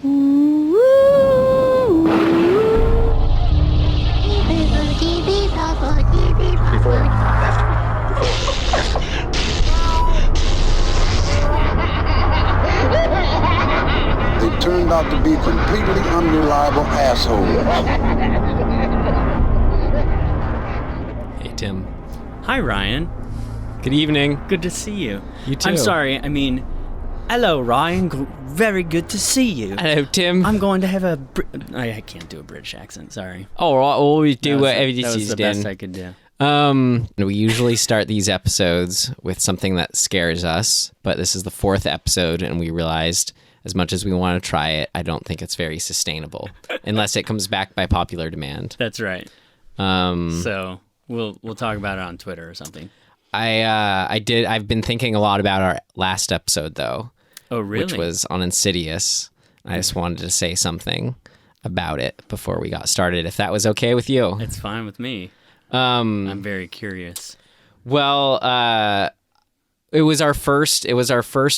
They turned out to be completely unreliable assholes. Hey, Tim. Hi, Ryan. Good evening. Good to see you. You too. I'm sorry, I mean, hello, Ryan. Very good to see you. Hello, Tim. I'm going to have I can't do a British accent, sorry. Oh, we'll always do whatever That was this is, the Dan. best I could do. We usually start these episodes with something that scares us, but this is the 4th episode, and we realized as much as we want to try it, I don't think it's very sustainable unless it comes back by popular demand. That's right. So we'll talk about it on Twitter or something. I've been thinking a lot about our last episode though. Oh, really? Which was on Insidious. I just wanted to say something about it before we got started, if that was okay with you. It's fine with me. I'm very curious. Well, it was our first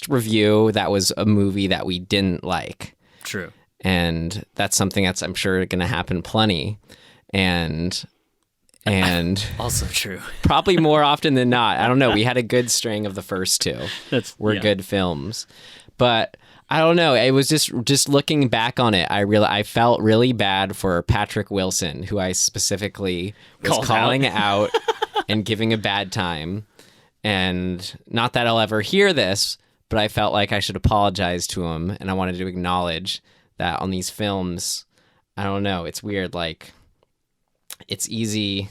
review that was a movie that we didn't like. True. And that's something that's, I'm sure, going to happen plenty. And also true. Probably more often than not. I don't know. We had a good string of the first two. Were good films. But I don't know. It was just looking back on it, I felt really bad for Patrick Wilson, who I specifically was calling out and giving a bad time. And not that I'll ever hear this, but I felt like I should apologize to him. And I wanted to acknowledge that on these films, I don't know. It's weird. Like, it's easy.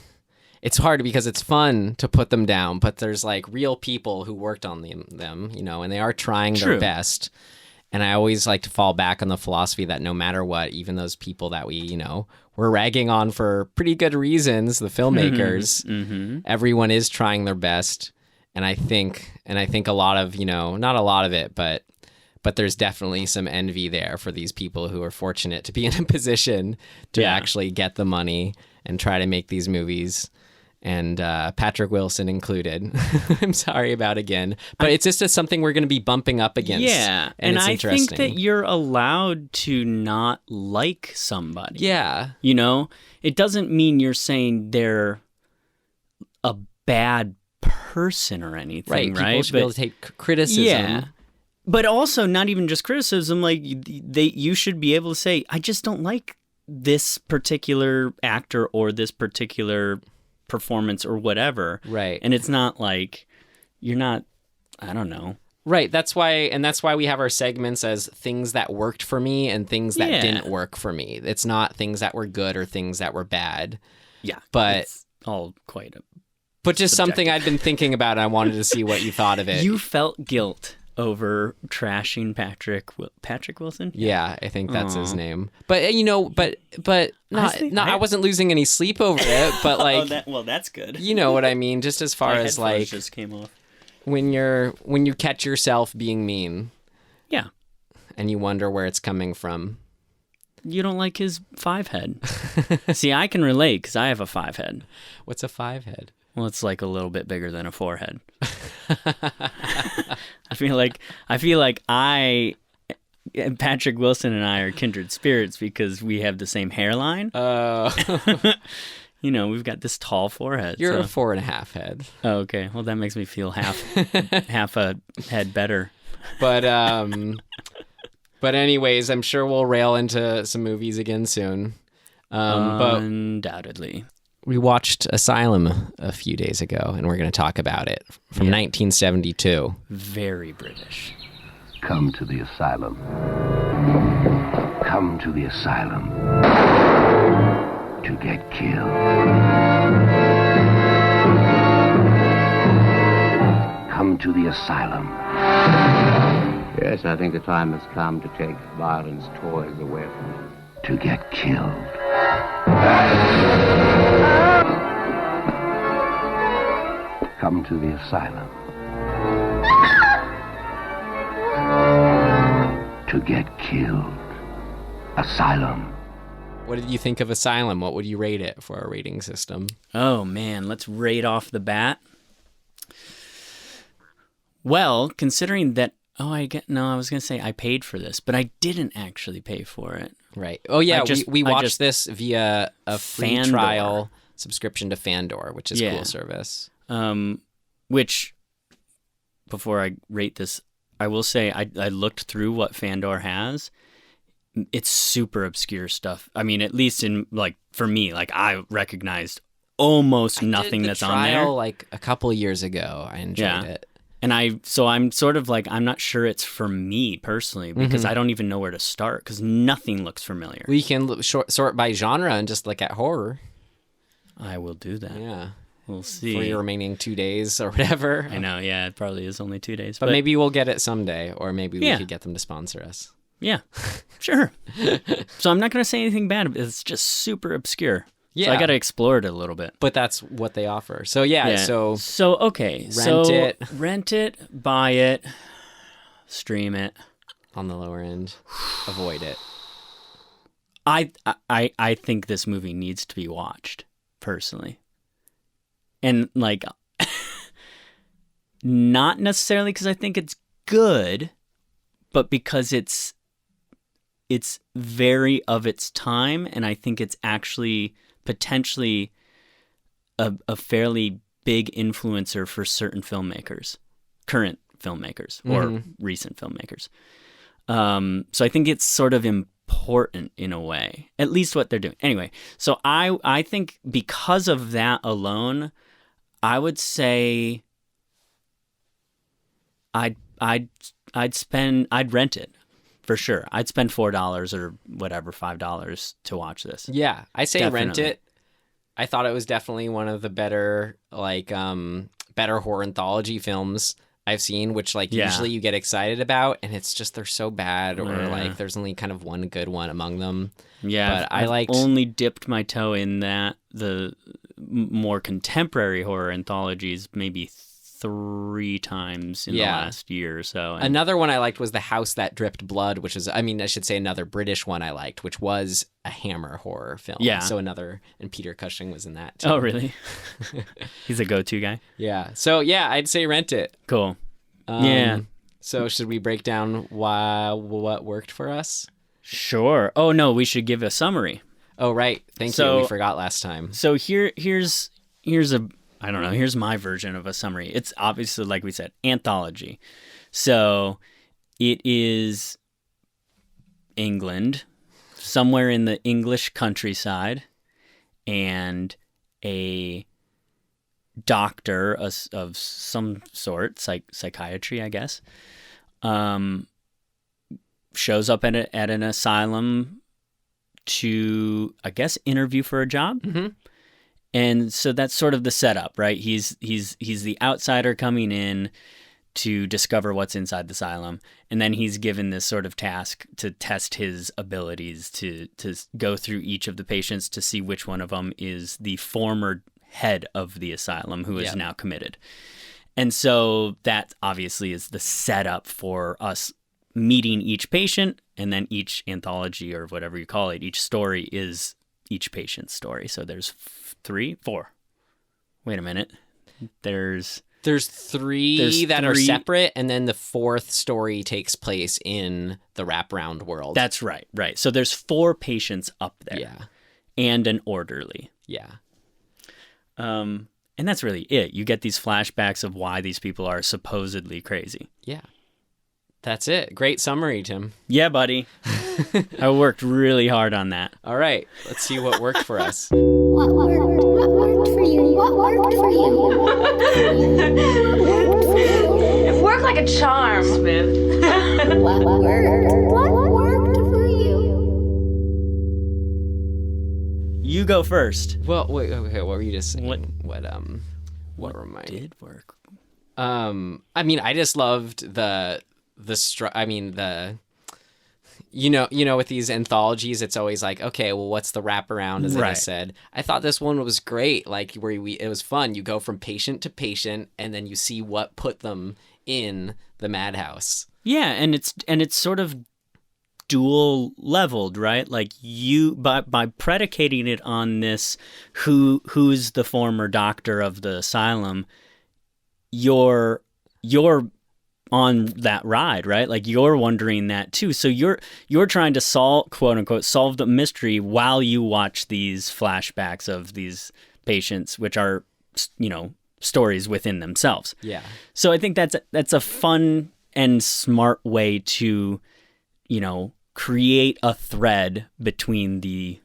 It's hard because it's fun to put them down, but there's like real people who worked on them, you know, and they are trying their best. And I always like to fall back on the philosophy that no matter what, even those people that we, you know, we're ragging on for pretty good reasons, the filmmakers, everyone is trying their best. And I think a lot of, you know, not a lot of it, but there's definitely some envy there for these people who are fortunate to be in a position to actually get the money and try to make these movies. And Patrick Wilson included. I'm sorry about again. But it's just something we're going to be bumping up against. Yeah, and I think that you're allowed to not like somebody. Yeah. You know? It doesn't mean you're saying they're a bad person or anything, right? People should be able to take criticism. Yeah. But also, not even just criticism, like, you should be able to say, I just don't like this particular actor or this particular performance or whatever. Right. And it's not like you're not, I don't know. Right. That's why we have our segments as things that worked for me and things that didn't work for me. It's not things that were good or things that were bad. Yeah. But it's all quite but just subjective. Something I'd been thinking about, and I wanted to see what you thought of it. You felt guilt over trashing Patrick Wilson? Yeah, I think that's his name. But you know, but I wasn't losing any sleep over it. But like, that's good. You know what I mean? Just as far as like, just came off. When you catch yourself being mean, yeah, and you wonder where it's coming from. You don't like his 5 head. See, I can relate because I have a 5 head. What's a 5 head? Well, it's like a little bit bigger than a 4 head. I feel like Patrick Wilson and I are kindred spirits because we have the same hairline. You know, we've got this tall forehead. You're a 4.5 head. Oh, okay. Well, that makes me feel half a head better. But anyways, I'm sure we'll rail into some movies again soon. Undoubtedly. We watched Asylum a few days ago, and we're going to talk about it from 1972. Very British. Come to the asylum. Come to the asylum to get killed. Come to the asylum. Yes, I think the time has come to take violence toys away from you. To get killed. Come to the asylum. To get killed. Asylum. What did you think of Asylum? What would you rate it for our rating system? Oh, man. Let's rate off the bat. Well, considering that Oh, I was gonna say I paid for this, but I didn't actually pay for it. Right. Oh yeah, we watched just this via a free Fandor. trial subscription to Fandor, which is a Yeah. cool service. Which, before I rate this, I will say I looked through what Fandor has. It's super obscure stuff. I mean, at least in for me, I recognized almost nothing that's on there. Like a couple of years ago, I enjoyed it. And I'm sort of I'm not sure it's for me personally because I don't even know where to start because nothing looks familiar. We can sort by genre and just look at horror. I will do that. Yeah. We'll see. For your remaining 2 days or whatever. I know, yeah, it probably is only 2 days. But maybe we'll get it someday, or maybe we could get them to sponsor us. Yeah, sure. So I'm not going to say anything bad. It's just super obscure. Yeah. So I got to explore it a little bit. But that's what they offer. So okay. Rent it, buy it, stream it. On the lower end, avoid it. I think this movie needs to be watched, personally. And not necessarily because I think it's good, but because it's very of its time, and I think it's actually potentially a fairly big influencer for certain filmmakers, current filmmakers or recent filmmakers. So I think it's sort of important in a way, at least what they're doing. Anyway, so I think because of that alone, I would say I'd rent it for sure. I'd spend $4 or whatever, $5 to watch this. Yeah, I say Definitely. rent it. I thought it was definitely one of the better better horror anthology films I've seen, which usually you get excited about, and it's just they're so bad, or there's only kind of one good one among them. Yeah, but I've only dipped my toe in that the more contemporary horror anthologies maybe 3 times in the last year or so. And another one I liked was The House That Dripped Blood, which is, I should say another British one I liked, which was a Hammer horror film. Yeah. So and Peter Cushing was in that too. Oh, really? He's a go-to guy? Yeah. So yeah, I'd say rent it. Cool. Yeah. So should we break down what worked for us? Sure. Oh, no, we should give a summary. Oh, right. Thank you. We forgot last time. So here's my version of a summary. It's obviously, like we said, anthology. So it is England, somewhere in the English countryside, and a doctor of some sort, psychiatry, I guess, shows up at an asylum to, I guess, interview for a job. Mm-hmm. And so that's sort of the setup, right? He's the outsider coming in to discover what's inside the asylum, and then he's given this sort of task to test his abilities to go through each of the patients to see which one of them is the former head of the asylum who is now committed. And so that obviously is the setup for us meeting each patient, and then each anthology, or whatever you call it, each story is each patient's story. So there's 4. Wait a minute. There's 3 that are separate, and then the 4th story takes place in the wraparound world. That's right. So there's 4 patients up there. Yeah. And an orderly. Yeah. And that's really it. You get these flashbacks of why these people are supposedly crazy. Yeah. That's it. Great summary, Tim. Yeah, buddy. I worked really hard on that. All right. Let's see what worked for us. What worked for you? What worked for you? It worked like a charm, Smith. What worked for you? You go first. Well, wait, okay, what were you just saying? What did work? I just loved with these anthologies, it's always like, okay, well, what's the wraparound, as I said. I thought this one was great, it was fun. You go from patient to patient, and then you see what put them in the madhouse. Yeah, and it's sort of dual leveled, right? Like you by predicating it on this who's the former doctor of the asylum, you're on that ride, right? Like you're wondering that too. So you're trying to solve, quote unquote, solve the mystery while you watch these flashbacks of these patients, which are, you know, stories within themselves. Yeah. So I think that's a fun and smart way to, you know, create a thread between the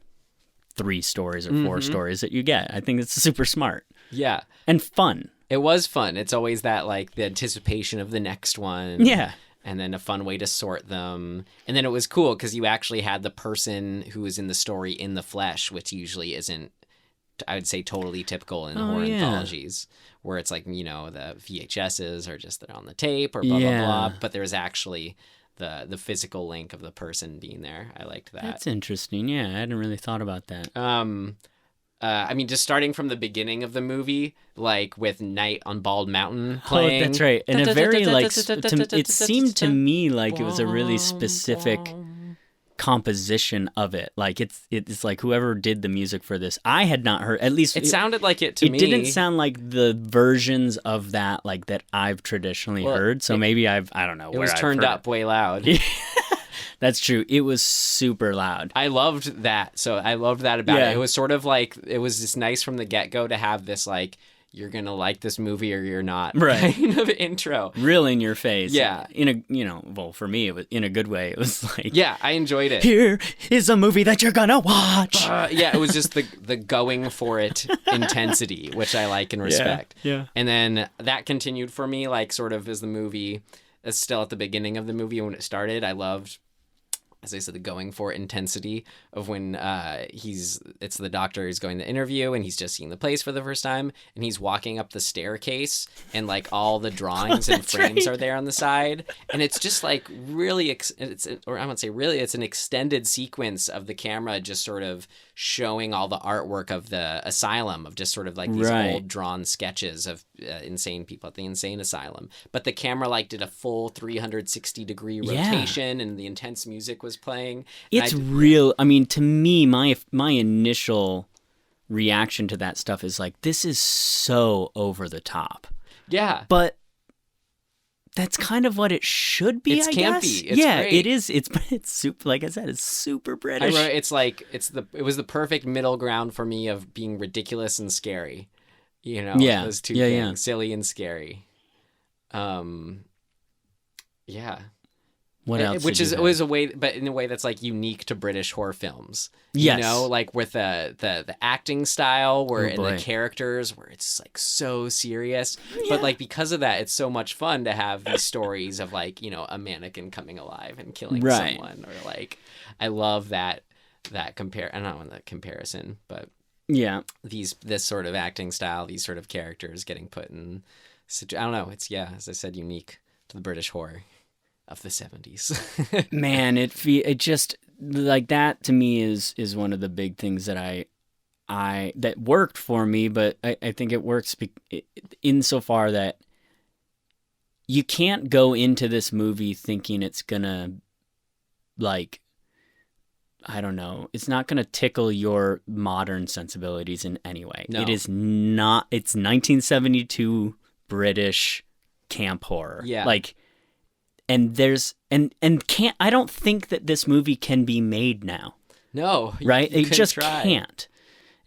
3 stories or 4 stories that you get. I think it's super smart. Yeah. And fun. It was fun. It's always that, like, the anticipation of the next one. Yeah. And then a fun way to sort them. And then it was cool because you actually had the person who was in the story in the flesh, which usually isn't, I would say, totally typical in horror anthologies, where it's like, you know, the VHSs are just on the tape or blah, blah, blah. But there's actually the physical link of the person being there. I liked that. That's interesting. Yeah, I hadn't really thought about that. I mean, just starting from the beginning of the movie, like with Night on Bald Mountain playing. Oh, that's right. And a very, like, it seemed to me like it was a really specific composition of it. Like, it's like whoever did the music for this, I had not heard, at least. It sounded like it to me. It didn't sound like the versions of that, like, that I've traditionally heard. So maybe I don't know. It was turned up way loud. That's true. It was super loud. I loved that. So I loved that about it. It was sort of like, it was just nice from the get-go to have this, like, you're going to like this movie or you're not kind of intro. Real in your face. Yeah. In a, you know, well, for me, it was in a good way. It was like, yeah, I enjoyed it. Here is a movie that you're going to watch. Yeah, it was just the going for it intensity, which I like and respect. Yeah. And then that continued for me, like, sort of as the movie, still at the beginning of the movie when it started. I loved, as I said, the going for intensity of when it's the doctor who's going to interview and he's just seeing the place for the first time and he's walking up the staircase and, like, all the drawings and frames are there on the side. And it's just, like, really, it's an extended sequence of the camera just sort of showing all the artwork of the asylum, of just sort of like these old drawn sketches of insane people at the insane asylum. But the camera, like, did a full 360 degree rotation and the intense music was playing. It's real. I mean, to me, my initial reaction to that stuff is like, this is so over the top. Yeah. But that's kind of what it should be, it's I campy. guess. It's great. It is. It's super, like I said, it's super British. I wrote, it's like, it was the perfect middle ground for me of being ridiculous and scary. You know, those two things, silly and scary. Yeah. What else? Which is always a way, but in a way that's, like, unique to British horror films. You know, like with the acting style, where and the characters, where it's, like, so serious. But, like, because of that, it's so much fun to have these stories of, like, you know, a mannequin coming alive and killing someone, or, like, I love that I don't want that comparison, but this sort of acting style, these sort of characters getting put in. I don't know. It's as I said, unique to the British horror of the 70s. Man, it just, like, that to me is one of the big things that I that worked for me, but I think it works insofar that you can't go into this movie thinking it's gonna, like, I don't know, it's not gonna tickle your modern sensibilities in any way. No. It is not. It's 1972 British camp horror. Yeah. Like, and I don't think that this movie can be made now. No. Right? You it just try. can't.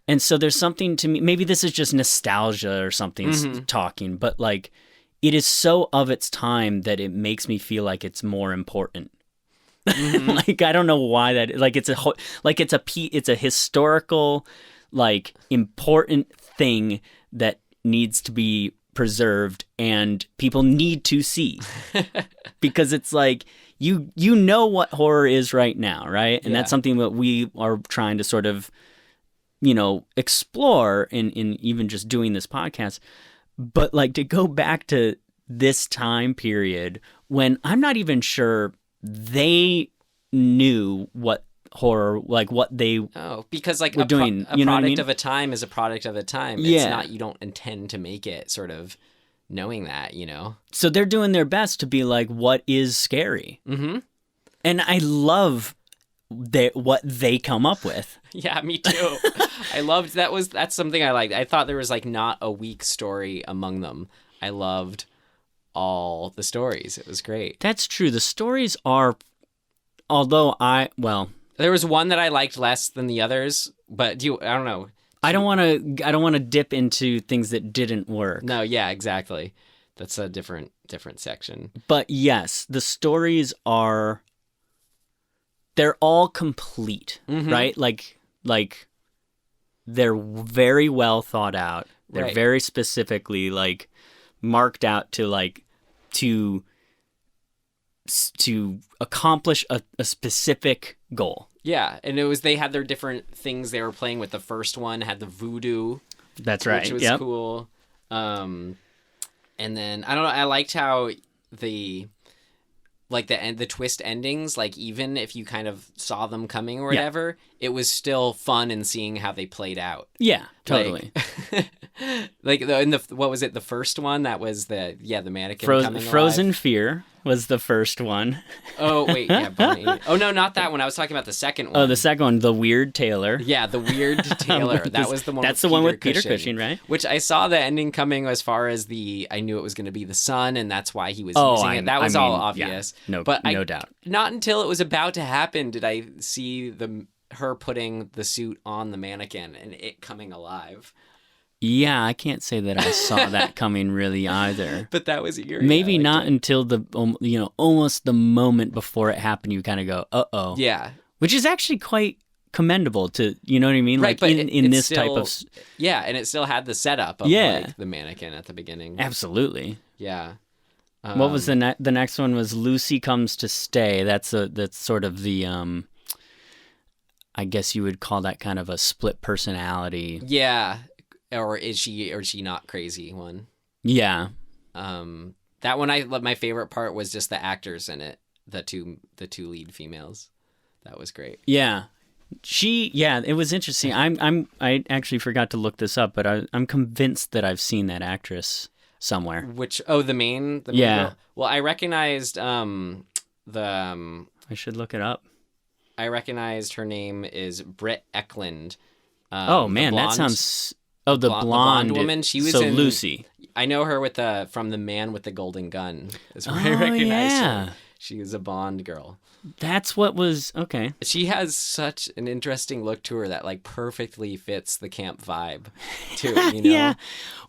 And so there's something to me, maybe this is just nostalgia or something talking, but, like, it is so of its time that it makes me feel like it's more important. Like, I don't know why that, like, it's a historical, like, important thing that needs to be preserved and people need to see, because it's like, you know what horror is right now, right? And that's something that we are trying to sort of, you know, explore in even just doing this podcast. But, like, to go back to this time period when I'm not even sure they knew what horror, like, what they because, like, were doing, a product of a time is a product of a time. It's not, you don't intend to make it, sort of knowing that, you know. So they're doing their best to be like, what is scary? And I love what they come up with. Yeah, me too. I loved that's something I liked. I thought there was, like, not a weak story among them. I loved all the stories. It was great. That's true. The stories are, although there was one that I liked less than the others, but I don't know. I don't want to dip into things that didn't work. No, yeah, exactly. That's a different section. But yes, the stories they're all complete, right? Like they're very well thought out. They're Right. very specifically like marked out to accomplish a specific goal. Yeah, and they had their different things they were playing with. The first one had the voodoo. That's right. Which was cool. And then I don't know, I liked how the twist endings, like even if you kind of saw them coming or whatever, it was still fun in seeing how they played out. Yeah, totally. What was it? The first one that was the mannequin coming Frozen alive? Fear was the first one. Oh wait, yeah, Bonnie. Oh no, not that one. I was talking about the second one. Oh, the second one, the Weird Tailor. Yeah, the Weird Tailor. That was the one. That's the one with Peter Cushing, right? Which I saw the ending coming as far as I knew it was going to be the sun, and that's why he was using it. That was all obvious. Yeah, no doubt. Not until it was about to happen did I see her putting the suit on the mannequin and it coming alive. Yeah, I can't say that I saw that coming really either. But that was eerie. Maybe not until almost the moment before it happened. You kind of go, uh-oh. Yeah. Which is actually quite commendable to, you know what I mean? Right, like but in this still, type of... Yeah, and it still had the setup of like the mannequin at the beginning. Absolutely. Yeah. What was the next one was Lucy Comes to Stay. That's sort of the... I guess you would call that kind of a split personality. Yeah. Or is she not crazy one? Yeah. That one my favorite part was just the actors in it, the two lead females. That was great. Yeah. It was interesting. I actually forgot to look this up, but I'm convinced that I've seen that actress somewhere. Which the main girl? Well, I recognized I should look it up. I recognized her name is Britt Eklund. Oh man, that sounds. Oh, the blonde woman. She was in Lucy. I know her from The Man with the Golden Gun. Is where I recognized her. She is a Bond girl. That's what was okay. She has such an interesting look to her that like perfectly fits the camp vibe, too. You know? Yeah.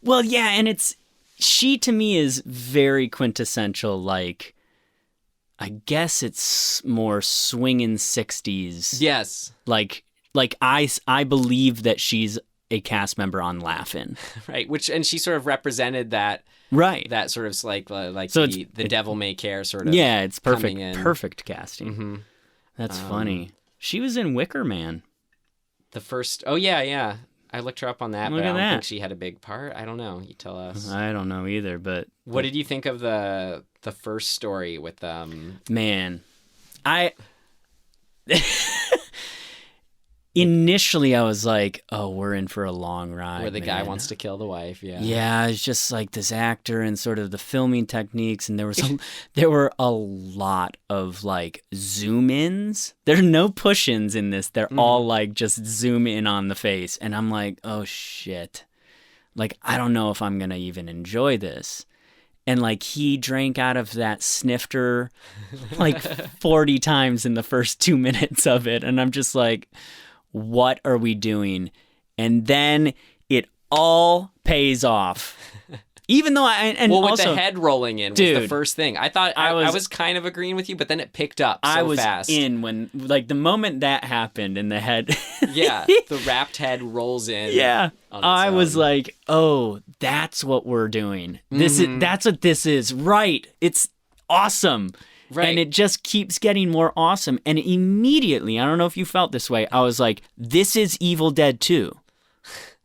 Well, yeah, and she to me is very quintessential. Like, I guess it's more swinging 60s. Yes. Like I believe that she's a cast member on Laugh-In. Right, and she sort of represented that. Right. That sort of like so the devil may care sort of. Yeah, it's perfect casting. Mm-hmm. That's funny. She was in Wicker Man. The first. Oh yeah. I looked her up on that, Look but I at don't that. think she had a big part. I don't know. You tell us. I don't know either, but what did you think of the first story with Man, initially I was like, oh, we're in for a long ride. Where the guy wants to kill the wife, yeah. Yeah, it's just like this actor and sort of the filming techniques, and there were a lot of like zoom ins. There are no push ins in this. They're all like just zoom in on the face, and I'm like, oh shit. Like, I don't know if I'm gonna even enjoy this. And like he drank out of that snifter like 40 times in the first 2 minutes of it, and I'm just like, what are we doing? And then it all pays off. Even though with the head rolling in was the first thing. I thought I was kind of agreeing with you, but then it picked up so fast. I was in when like the moment that happened and the head yeah, the wrapped head rolls in. Yeah. I was like, "Oh, that's what we're doing. That's what this is." Right. It's awesome. Right. And it just keeps getting more awesome. And immediately, I don't know if you felt this way, I was like, this is Evil Dead 2.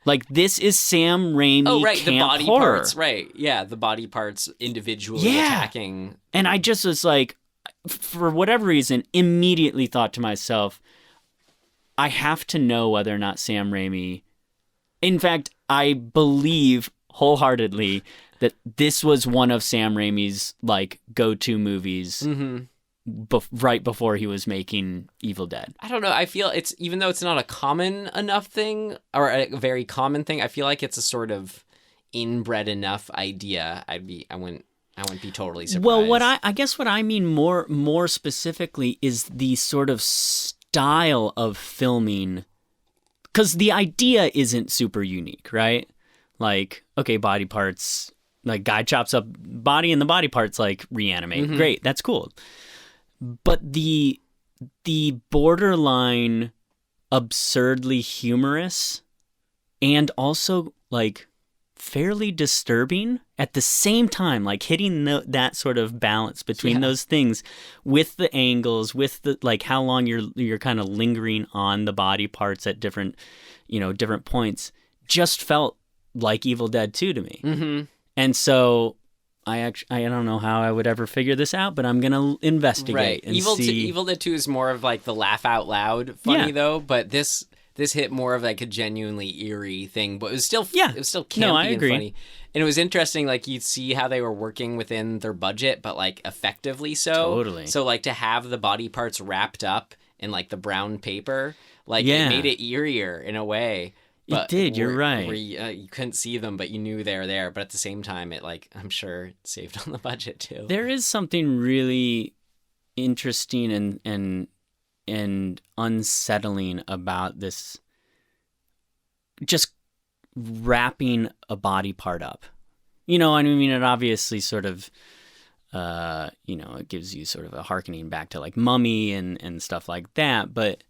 Like, this is Sam Raimi camp the body horror. Parts, right. Yeah, the body parts individually attacking. And I just was like, for whatever reason, immediately thought to myself, I have to know whether or not Sam Raimi... In fact, I believe wholeheartedly that this was one of Sam Raimi's like go-to movies right before he was making Evil Dead. I don't know. I feel it's, even though it's not a common enough thing or a very common thing, I feel like it's a sort of inbred enough idea. I I wouldn't be totally surprised. Well, I guess what I mean more specifically is the sort of style of filming, because the idea isn't super unique, right? Like, okay, body parts, like guy chops up body and the body parts like reanimate. Mm-hmm. Great, that's cool. But the borderline absurdly humorous and also like fairly disturbing at the same time, like hitting that sort of balance between those things with the angles, with the like how long you're kind of lingering on the body parts at different points, just felt like Evil Dead 2 to me. Mm-hmm. And so I don't know how I would ever figure this out, but I'm gonna investigate and see. Evil Dead 2 is more of like the laugh out loud funny though, but this hit more of like a genuinely eerie thing, but it was still campy and funny. And it was interesting, like you'd see how they were working within their budget, but like effectively so. Totally. So like to have the body parts wrapped up in like the brown paper, like it made it eerier in a way. But it did, you're right. Where you couldn't see them, but you knew they were there. But at the same time, it like, I'm sure it saved on the budget too. There is something really interesting and unsettling about this, just wrapping a body part up. I mean, it obviously sort of, it gives you sort of a hearkening back to like Mummy and stuff like that. But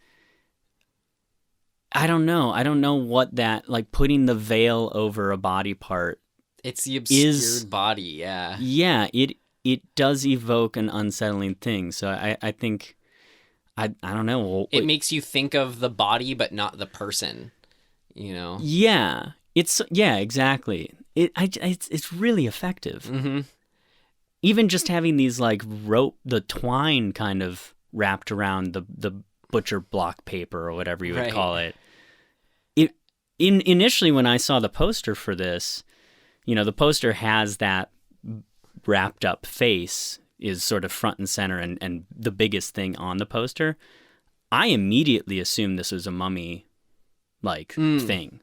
I don't know. I don't know what that, like putting the veil over a body part. It's the obscured body, yeah. Yeah, it does evoke an unsettling thing. So I think, I don't know. It makes you think of the body, but not the person, Yeah, exactly. It's really effective. Mm-hmm. Even just having these like the twine kind of wrapped around the butcher block paper or whatever you would call it. Initially when I saw the poster for this, the poster has that wrapped up face is sort of front and center and the biggest thing on the poster. I immediately assumed this was a Mummy thing.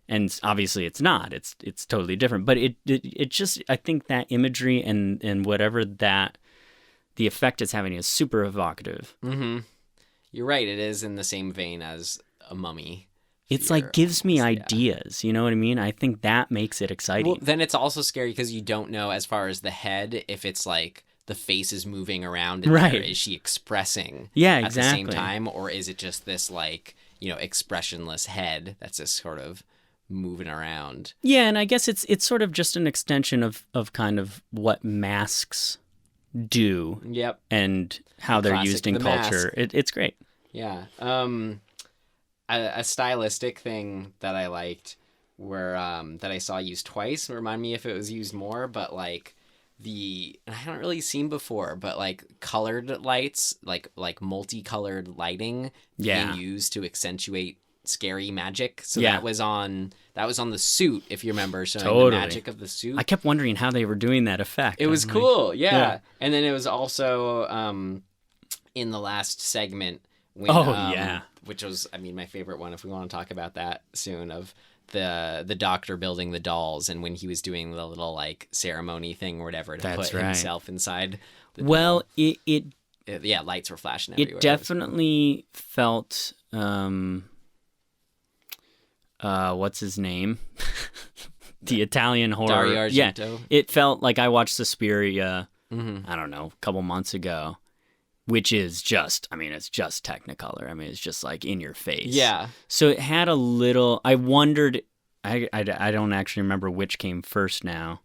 And obviously it's not. It's totally different. But it just, I think that imagery and whatever that the effect it's having is super evocative. Mm-hmm. You're right. It is in the same vein as a Mummy. It's like gives me ideas. You know what I mean? I think that makes it exciting. Well, then it's also scary because you don't know, as far as the head, if it's like the face is moving around and there, is she expressing at the same time, or is it just this like, expressionless head that's just sort of moving around? Yeah, and I guess it's sort of just an extension of kind of what masks do. Yep. And how they're used in culture. It's great. Yeah. A stylistic thing that I liked where that I saw used twice, remind me if it was used more, but like I haven't really seen before, but like colored lights, like multicolored lighting being used to accentuate scary magic. So that was on the suit, if you remember, showing the magic of the suit. I kept wondering how they were doing that effect. It was cool, yeah. And then it was also in the last segment when which was, I mean, my favorite one, if we want to talk about that soon, of the doctor building the dolls, and when he was doing the little like ceremony thing or whatever to put himself inside the doll. Lights were flashing everywhere. It definitely felt what's his name? The Italian horror. Dario Argento. Yeah, it felt like I watched Suspiria, I don't know, a couple months ago, which is just, I mean, it's just Technicolor. I mean, it's just like in your face. Yeah. So it had a little, I wondered, I don't actually remember which came first now.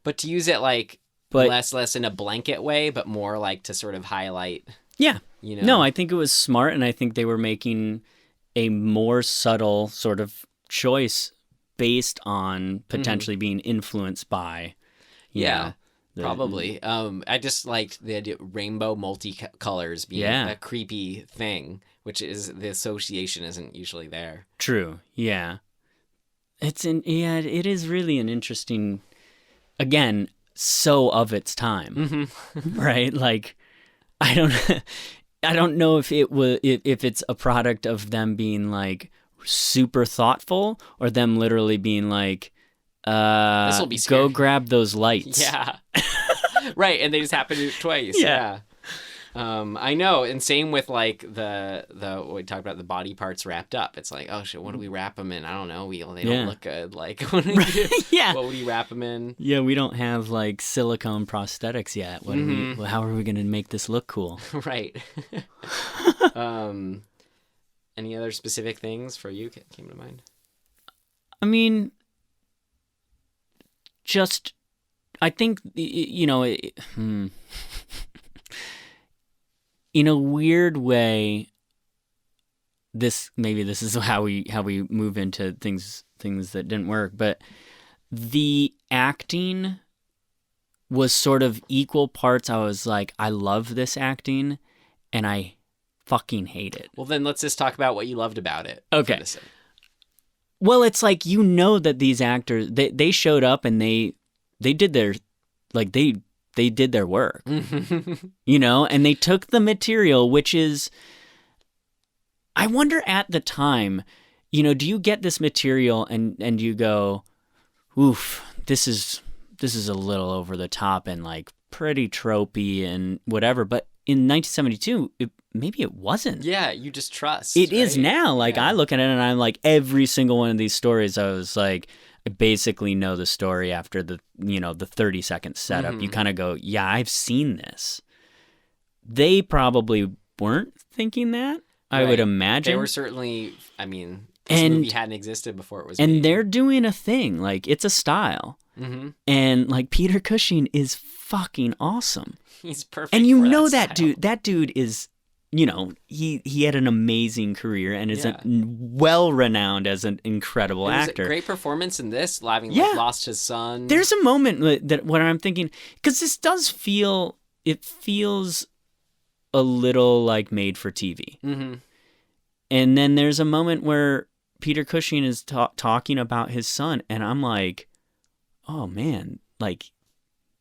But to use it like less in a blanket way, but more like to sort of highlight. Yeah. No, I think it was smart, and I think they were making a more subtle sort of choice based on potentially being influenced by. Probably. I just liked the idea of rainbow multicolors being a creepy thing, which is the association isn't usually there. True. Yeah. It is really an interesting, again, so of its time, right? Like, I don't know if if it's a product of them being like super thoughtful or them literally being like, this will be scary. go grab those lights. Yeah. Right, and they just happen to do it twice. Yeah. I know, and same with like the what we talked about, the body parts wrapped up. It's like, oh shit, what do we wrap them in? I don't know. They don't look good. Like, what do what would you wrap them in? Yeah, we don't have like silicone prosthetics yet. How are we going to make this look cool? Right. Any other specific things for you came to mind? I mean, just I think in a weird way, this is how we move into things that didn't work, but the acting was sort of equal parts. I was like, I love this acting, and I fucking hate it. Well, then let's just talk about what you loved about it. Okay. Well, it's like, that these actors, they showed up and they did their, like, they did their work, and they took the material, which is, I wonder at the time, do you get this material and you go, oof, this is a little over the top and like pretty tropey and whatever. But in 1972, maybe it wasn't. Yeah, you just trust. It is now. Like, I look at it and I'm like, every single one of these stories, I was like, I basically know the story after the 30-second setup. You kind of go, yeah, I've seen this. They probably weren't thinking that, I would imagine. They were certainly, this movie hadn't existed before it was made. And they're doing a thing. Like, it's a style. Mm-hmm. And, like, Peter Cushing is fucking awesome. He's perfect. And that style. dude. That dude is, he had an amazing career and is well-renowned as an incredible actor. A great performance in this, lost his son. There's a moment that when I'm thinking, because this does feels a little like made for TV. Mm-hmm. And then there's a moment where Peter Cushing is talking about his son, and I'm like, oh man, like,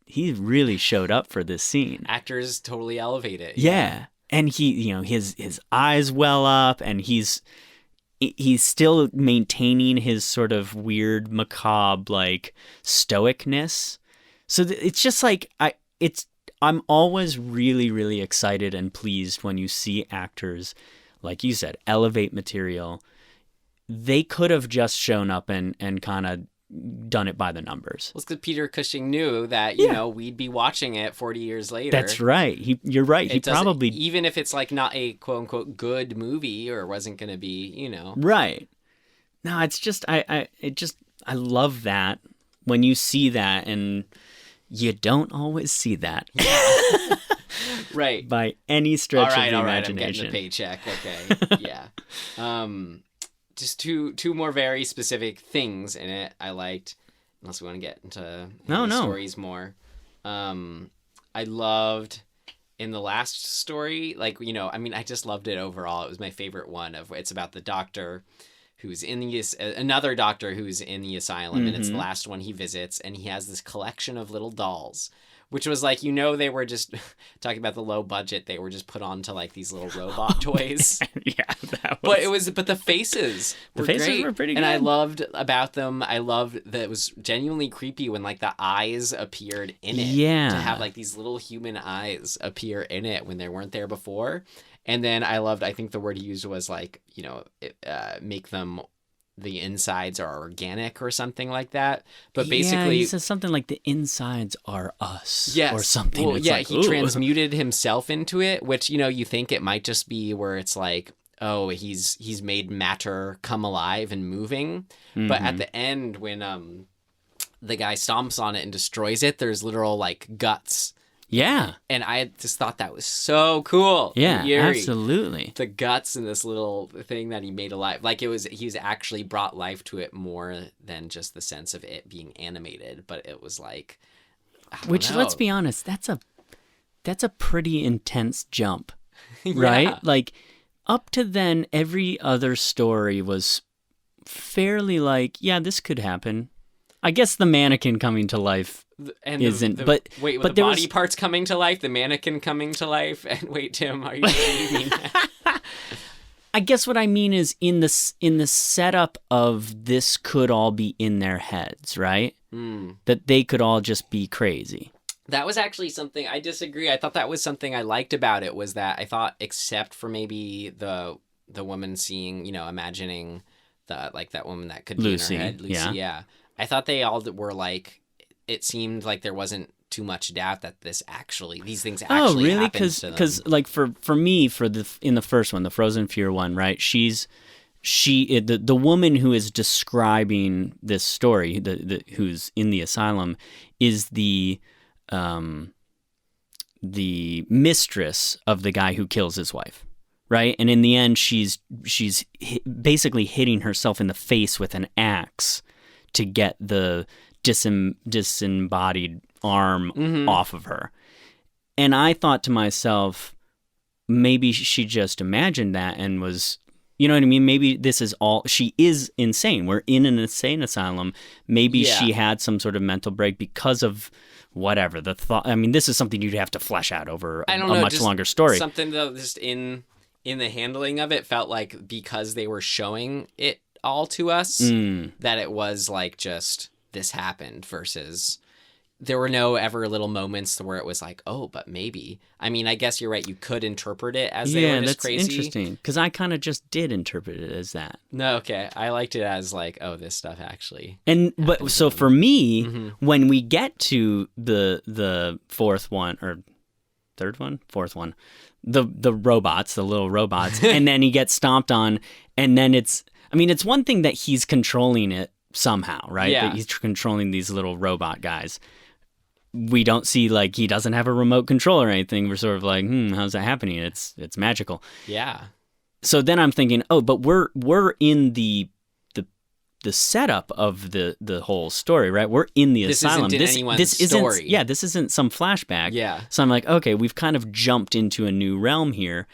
he really showed up for this scene. Actors totally elevate it. Yeah. And he, his eyes well up, and he's still maintaining his sort of weird, macabre, like, stoicness. So it's just like, I'm always really, really excited and pleased when you see actors, like you said, elevate material. They could have just shown up and kind of done it by the numbers. Well, it's because Peter Cushing knew that, we'd be watching it 40 years later. That's right. You're right. He probably... Even if it's like not a quote-unquote good movie or wasn't going to be, Right. No, it's just... I love that when you see that, and you don't always see that. Right. By any stretch of the imagination. All right, I'm getting a paycheck. Okay. Yeah. Just two more very specific things in it I liked, unless we want to get into stories more. I loved in the last story, like, I just loved it overall. It was my favorite one. It's about the doctor who's in another doctor who's in the asylum, and it's the last one he visits, and he has this collection of little dolls, which was like, they were just talking about the low budget. They were just put onto like these little robot toys. Yeah, that was... But the faces were great. Were pretty good. And I loved about them. I loved that it was genuinely creepy when like the eyes appeared in it. Yeah. To have like these little human eyes appear in it when they weren't there before. And then I think the word he used was like, make them, the insides are organic or something like that. But basically... he says something like the insides are us. Yes. Or something. Well, it's he transmuted himself into it, which, you think it might just be where it's like, oh, he's made matter come alive and moving. Mm-hmm. But at the end, when the guy stomps on it and destroys it, there's literal like guts. Yeah. And I just thought that was so cool. Yeah, absolutely. The guts in this little thing that he made alive. Like he's actually brought life to it more than just the sense of it being animated. But it was like, which, let's be honest, that's a pretty intense jump, right? Yeah. Like, up to then, every other story was fairly like, yeah, this could happen. I guess the mannequin coming to life isn't, but the body parts coming to life, the mannequin coming to life, and wait, Tim, are you mean that? I guess what I mean is in the setup of this could all be in their heads, right? That they could all just be crazy. That was actually something I disagree. I thought that was something I liked about it, was that I thought, except for maybe the woman seeing, imagining that woman that could Lucy, be in her head. Lucy, yeah. I thought they all were like, it seemed like there wasn't too much doubt that these things actually happened to them. Because like for me, in the first one, the Frozen Fear one, right? The woman who is describing this story, who's in the asylum, is the mistress of the guy who kills his wife, right? And in the end, she's basically hitting herself in the face with an axe to get the disembodied arm off of her. And I thought to myself, maybe she just imagined that and was, you know what I mean? Maybe this is all, she is insane. We're in an insane asylum. Maybe she had some sort of mental break because of whatever the thought. I mean, this is something you'd have to flesh out over a much longer story. Something though, just in the handling of it, felt like because they were showing it all to us, that it was like just this happened versus there were no ever little moments where it was like, oh, but maybe. I mean, I guess you're right. You could interpret it as they were just crazy. Yeah, that's interesting. Because I kind of just did interpret it as that. No, okay. I liked it as like, oh, this stuff actually. But so for me, when we get to the fourth one or third one, fourth one, the robots, the little robots, and then he gets stomped on, and then it's one thing that he's controlling it somehow, right? Yeah. That he's controlling these little robot guys. We don't see, like, he doesn't have a remote control or anything. We're sort of like, how's that happening? It's magical. Yeah. So then I'm thinking, oh, but we're in the setup of the whole story, right? We're in the asylum. This isn't anyone's story. Yeah, this isn't some flashback. Yeah. So I'm like, okay, we've kind of jumped into a new realm here,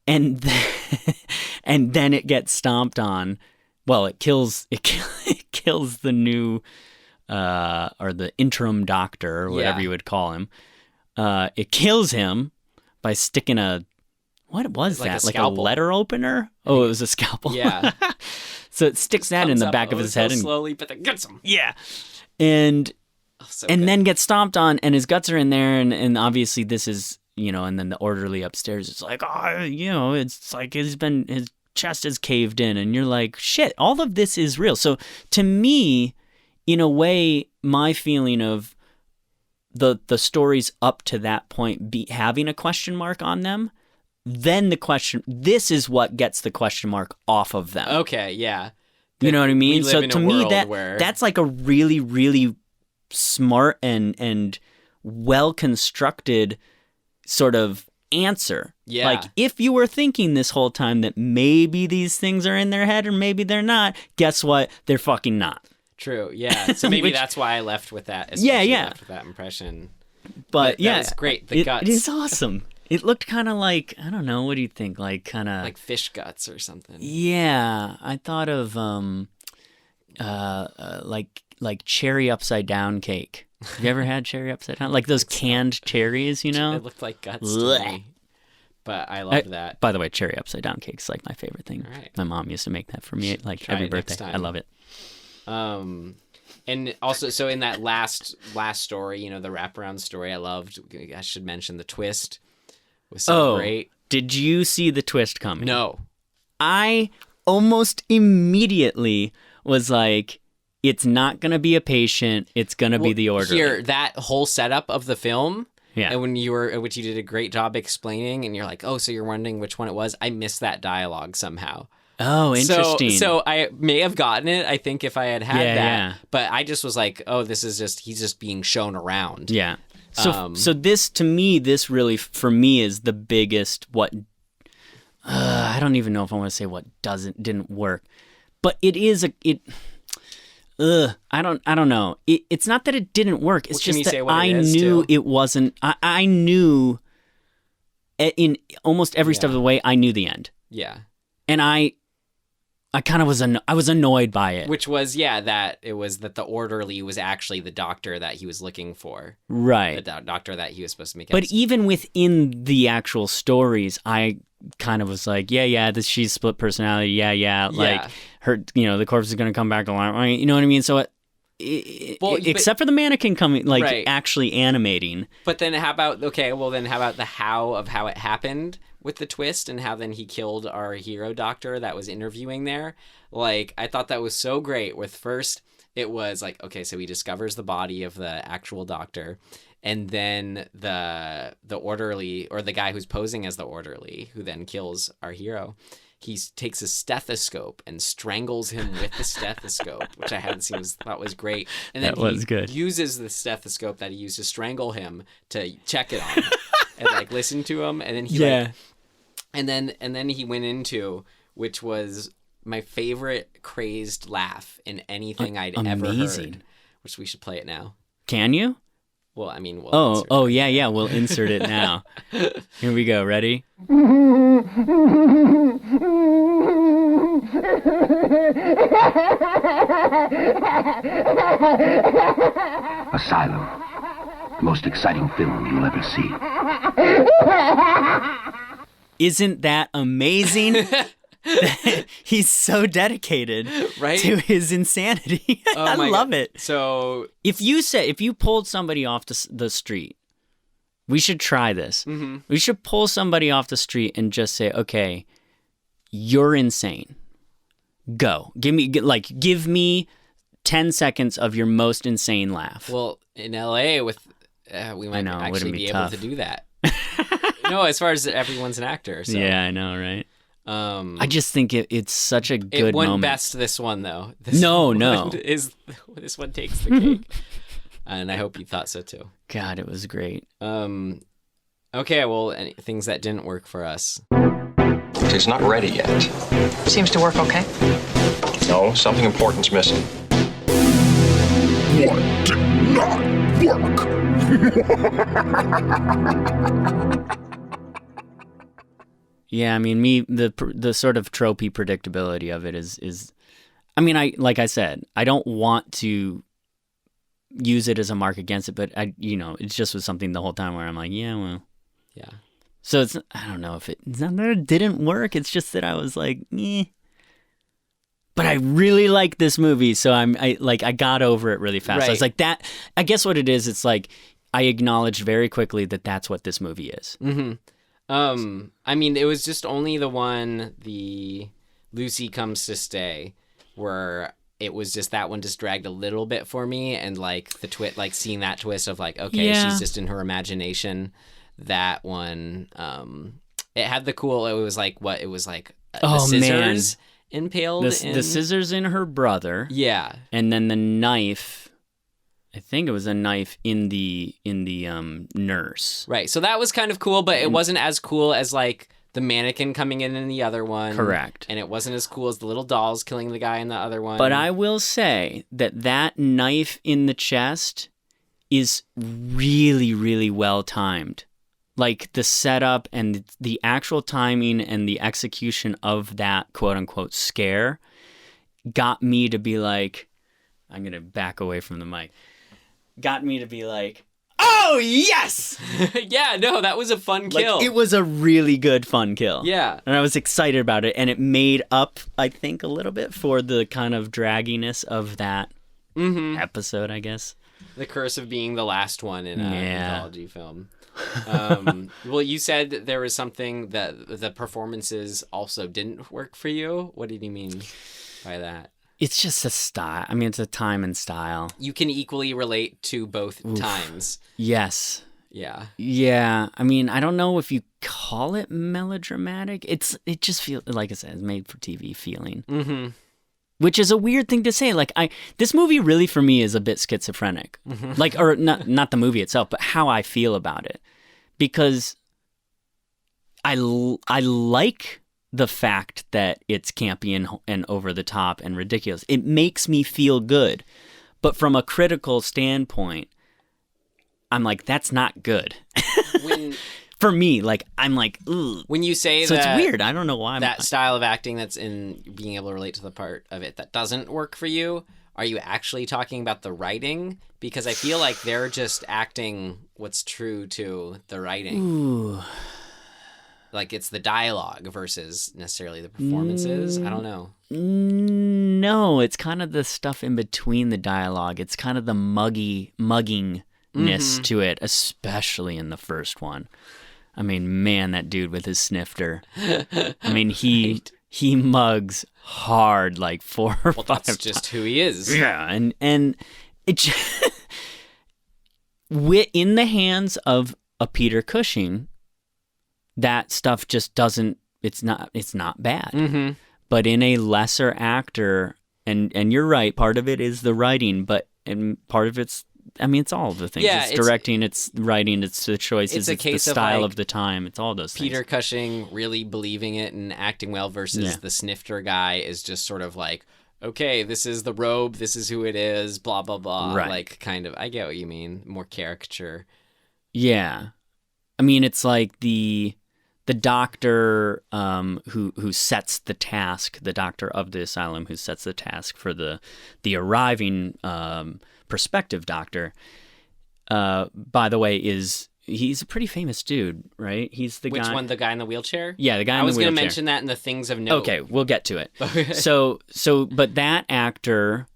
and then it gets stomped on. Well, it kills the new or the interim doctor or whatever you would call him. It kills him by sticking what was that? Like a letter opener? Oh, it was a scalpel. Yeah. So it sticks that in the back of his head and slowly, but then gets him. Yeah. And then gets stomped on, and his guts are in there, and obviously this is, and then the orderly upstairs is like, it's like his chest is caved in, and you're like, shit, all of this is real. So to me, in a way, my feeling of the stories up to that point having a question mark on them, then this is what gets the question mark off of them. Okay, yeah. You know what I mean? So to me, that's like a really, really smart and well-constructed sort of answer. Yeah. Like, if you were thinking this whole time that maybe these things are in their head or maybe they're not, guess what? They're fucking not. True, yeah. So maybe that's why I left with that. Yeah. Left with that impression. But that was great. The guts. It is awesome. It looked kind of like, I don't know, what do you think? Like kind of... like fish guts or something. Yeah. I thought of like cherry upside down cake. Have you ever had cherry upside down? Like those canned cherries, It looked like guts to me. But I loved that. By the way, cherry upside down cake is like my favorite thing. All right. My mom used to make that for me like every birthday. I love it. And also, so in that last story, the wraparound story, I should mention the twist was so great. Did you see the twist coming? No. I almost immediately was like, it's not going to be a patient. It's going to be the orderly. Here, that whole setup of the film, yeah, and which you did a great job explaining, and you're like, oh, so you're wondering which one it was. I missed that dialogue somehow. Oh, interesting. So I may have gotten it, I think, if I had that. Yeah. But I just was like, oh, this is he's just being shown around. Yeah. So this, to me, this really, for me, is the biggest, I don't even know if I want to say what didn't work. But it is, I don't know. It's not that it didn't work. It's just that I knew it wasn't, I knew in almost every step of the way, I knew the end. Yeah. And I kind of was annoyed by it. Which was, that it was that the orderly was actually the doctor that he was looking for. Right. The doctor that he was supposed to make. But even within the actual stories, I kind of was like, she's split personality. Yeah. Like her, the corpse is going to come back alive. You know what I mean? So except for the mannequin coming, like Right. actually animating. But then how about the how of how it happened with the twist and how then he killed our hero doctor that was interviewing there? Like, I thought that was so great. With first, it was like, okay, so he discovers the body of the actual doctor, and then the orderly, or the guy who's posing as the orderly, who then kills our hero, he takes a stethoscope and strangles him with the stethoscope, which I hadn't seen, thought was great. And then he uses the stethoscope that he used to strangle him to check it on him and like listen to him. And then and then he went into, which was my favorite crazed laugh in anything I'd ever heard, which we should play it now. Can you? Well, I mean, yeah, we'll insert it now. Here we go. Ready? Asylum. The most exciting film you'll ever see. Isn't that amazing? He's so dedicated to his insanity. I love it. So if you pulled somebody off the street, we should try this. Mm-hmm. We should pull somebody off the street and just say, okay, you're insane. Go. Give me 10 seconds of your most insane laugh. Well, in LA we might actually be able to do that. No, as far as everyone's an actor. So. Yeah, I know, right? I just think it's such a good moment. It won best this one, though. This one takes the cake. And I hope you thought so, too. God, it was great. Okay, well, things that didn't work for us. It's not ready yet. Seems to work okay. No, something important's missing. What did not work? Yeah, I mean, the sort of tropey predictability of it is, I mean, like I said, I don't want to use it as a mark against it, but it just was something the whole time where I'm like, yeah, well, yeah. So I don't know if it's not that it didn't work. It's just that I was like, eh. But I really like this movie, so I got over it really fast. Right. I was like, that. I guess what it is, it's like I acknowledged very quickly that that's what this movie is. Mm-hmm. I mean, it was just only the Lucy Comes to Stay, where it was just that one just dragged a little bit for me, and like seeing that twist of like, okay, she's just in her imagination. That one, it had the cool. It was like the scissors impaled. The scissors in her brother. Yeah, and then the knife. I think it was a knife in the nurse. Right. So that was kind of cool, but it wasn't as cool as like the mannequin coming in the other one. Correct. And it wasn't as cool as the little dolls killing the guy in the other one. But I will say that knife in the chest is really, really well timed. Like the setup and the actual timing and the execution of that quote unquote scare got me to be like, I'm going to back away from the mic. Got me to be like, oh, yes! Yeah, no, that was a fun kill. It was a really good fun kill. Yeah. And I was excited about it, and it made up, I think, a little bit for the kind of dragginess of that episode, I guess. The curse of being the last one in an anthology film. Well, you said there was something that the performances also didn't work for you. What did you mean by that? It's just a style. I mean, it's a time and style. You can equally relate to both times. Yes. Yeah. Yeah. I mean, I don't know if you call it melodramatic. It just feels, like I said, it's made for TV feeling. Mm-hmm. Which is a weird thing to say. Like, this movie really for me is a bit schizophrenic. Mm-hmm. Like, or not the movie itself, but how I feel about it. Because I like the fact that it's campy and over the top and ridiculous. It makes me feel good. But from a critical standpoint, I'm like, that's not good. For me, like, I'm like, ugh. When you say so that... it's weird. I don't know why. That style of acting that's in being able to relate to the part of it that doesn't work for you, are you actually talking about the writing? Because I feel like they're just acting what's true to the writing. Ooh. Like, it's the dialogue versus necessarily the performances. I don't know. know. It's kind of the stuff in between the dialogue. It's kind of the muggingness to it, especially in the first one. I mean, man, that dude with his snifter. I mean, he mugs hard like 4 or 5 that's just who he is. Yeah, and it in the hands of a Peter Cushing, that stuff just doesn't. It's not bad. Mm-hmm. But in a lesser actor, and you're right, part of it is the writing, and part of it's all of the things. Yeah, it's directing, it's writing, it's the choices, it's the style of the time, it's all those things. Peter Cushing really believing it and acting well versus the snifter guy is just sort of like, okay, this is the robe, this is who it is, blah, blah, blah. Right. Like, kind of, I get what you mean, more caricature. Yeah. I mean, it's like the doctor who sets the task, the doctor of the asylum who sets the task for the arriving prospective doctor, by the way, he's a pretty famous dude, right? He's the guy... Which one, the guy in the wheelchair? Yeah, the guy in the wheelchair. I was going to mention that in the things of note. Okay, we'll get to it. But that actor...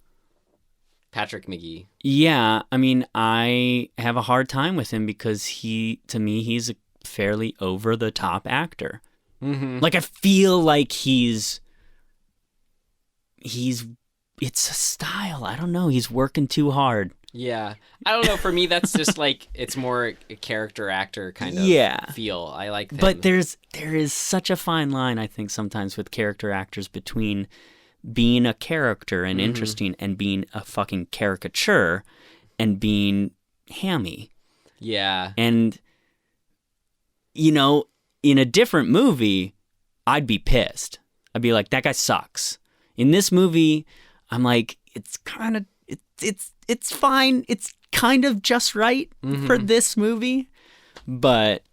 Patrick McGee. Yeah, I mean, I have a hard time with him because to me, he's a fairly over-the-top actor. Mm-hmm. Like, I feel like he's it's a style. I don't know. He's working too hard. Yeah. I don't know. For me, that's just like, it's more a character actor kind of feel. I like that. But there is such a fine line, I think, sometimes with character actors between being a character and interesting and being a fucking caricature and being hammy. Yeah. And, you know, in a different movie, I'd be pissed. I'd be like, that guy sucks. In this movie, I'm like, it's kind of, it's fine. It's kind of just right for this movie. But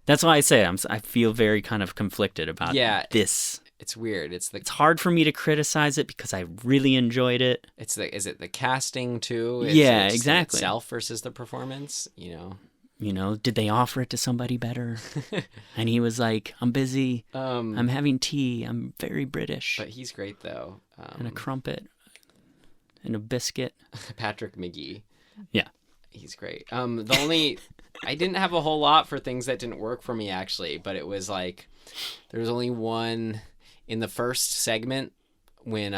that's why I say I feel very kind of conflicted about this. It's weird. It's hard for me to criticize it because I really enjoyed it. Is it the casting too? Yeah, exactly. Itself versus the performance, You know, did they offer it to somebody better? And he was like, I'm busy. I'm having tea. I'm very British. But he's great, though. And a crumpet. And a biscuit. Patrick McGee. Yeah. He's great. I didn't have a whole lot for things that didn't work for me, actually. But it was like, there was only one in the first segment when,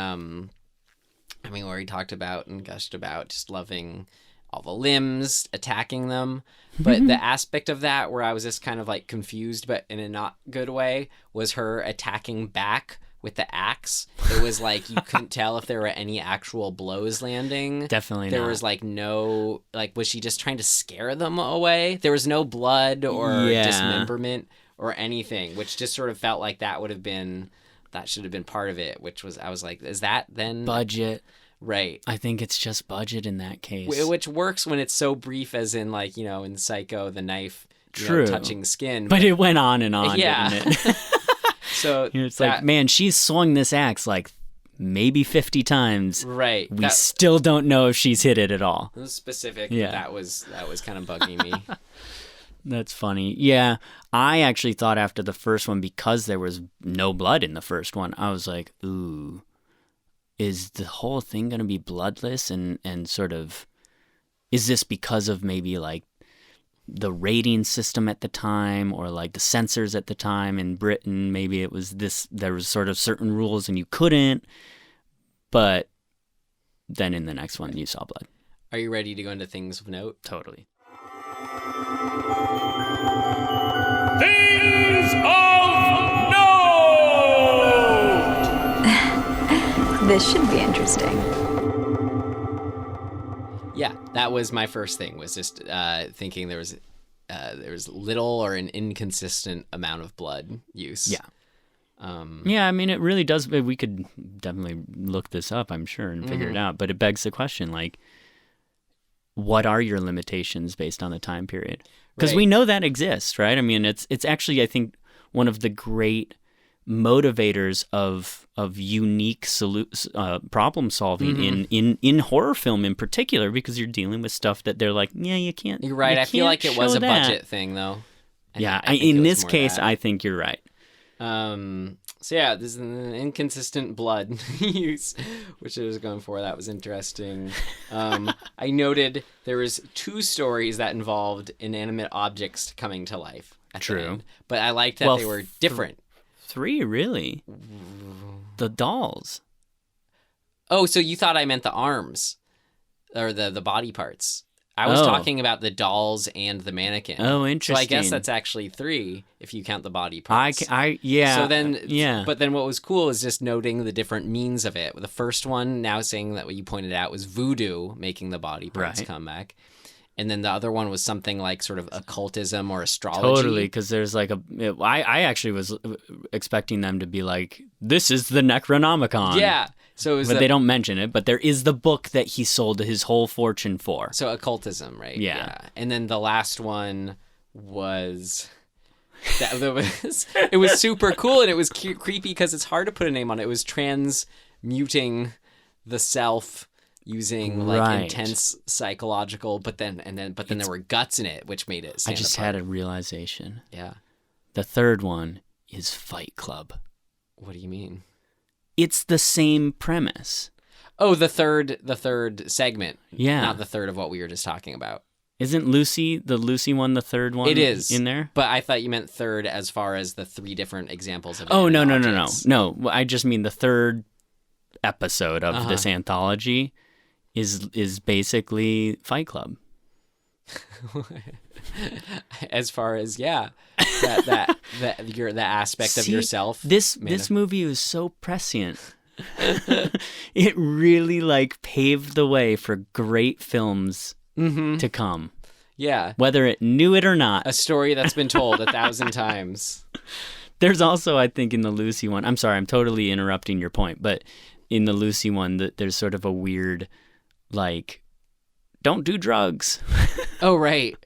where he talked about and gushed about just loving all the limbs, attacking them. But the aspect of that where I was just kind of like confused, but in a not good way, was her attacking back with the axe. It was like you couldn't tell if there were any actual blows landing. Definitely there not. Was like no, like, was she just trying to scare them away? There was no blood or dismemberment or anything, which just sort of felt like that should have been part of it, which was, I was like, is that then? Budget. Right. I think it's just budget in that case. Which works when it's so brief, as in, like, in Psycho, the knife touching skin. But it went on and on, didn't it? So it's like, man, she's swung this axe like maybe 50 times. Right. We still don't know if she's hit it at all. It was specific. Yeah. That was kind of bugging me. That's funny. Yeah. I actually thought after the first one, because there was no blood in the first one, I was like, ooh. Is the whole thing going to be bloodless and sort of, is this because of maybe like the rating system at the time or like the censors at the time in Britain? Maybe it was there was sort of certain rules and you couldn't, but then in the next one you saw blood. Are you ready to go into things of note? Totally. Things of note! This should be interesting. Yeah, that was my first thing, was just thinking there was little or an inconsistent amount of blood use. Yeah. Yeah, I mean, it really does. We could definitely look this up, I'm sure, and figure it out. But it begs the question, like, what are your limitations based on the time period? Because we know that exists, right? I mean, it's actually, I think, one of the great motivators of unique problem solving in horror film in particular, because you're dealing with stuff that they're like, yeah, you can't. You're right. I feel like it was a budget thing, though. In this case, I think you're right. So yeah, this is an inconsistent blood use, which I was going for. That was interesting. I noted there was 2 stories that involved inanimate objects coming to life. True. But I liked that they were different. 3, really? The dolls. Oh, so you thought I meant the arms or the body parts. I was talking about the dolls and the mannequin. Oh, interesting. So I guess that's actually 3 if you count the body parts. Yeah. So then, But then what was cool is just noting the different means of it. The first one, now saying that what you pointed out was voodoo making the body parts come back. And then the other one was something like sort of occultism or astrology. Totally, because there's like I actually was expecting them to be like, this is the Necronomicon. Yeah. So but they don't mention it, but there is the book that he sold his whole fortune for. So occultism, right? Yeah. And then the last one was... it was super cool, and it was creepy because it's hard to put a name on it. It was transmuting the self using like intense psychological, but then there were guts in it, which made it stand I just apart. had a realization. Yeah. The third one is Fight Club. What do you mean? It's the same premise. Oh, the third segment. Yeah. Not the third of what we were just talking about. Isn't the Lucy one the third one? It is in there. But I thought you meant third as far as the 3 different examples of. Oh, no. objects. No, I just mean the third episode of this anthology is basically Fight Club. As far as that the aspect of yourself. This movie was so prescient. It really like paved the way for great films to come. Yeah. Whether it knew it or not. A story that's been told 1,000 times. There's also, I think, in the Lucy one, I'm sorry, I'm totally interrupting your point, but in the Lucy one, there's sort of a weird, like, don't do drugs. Oh, right.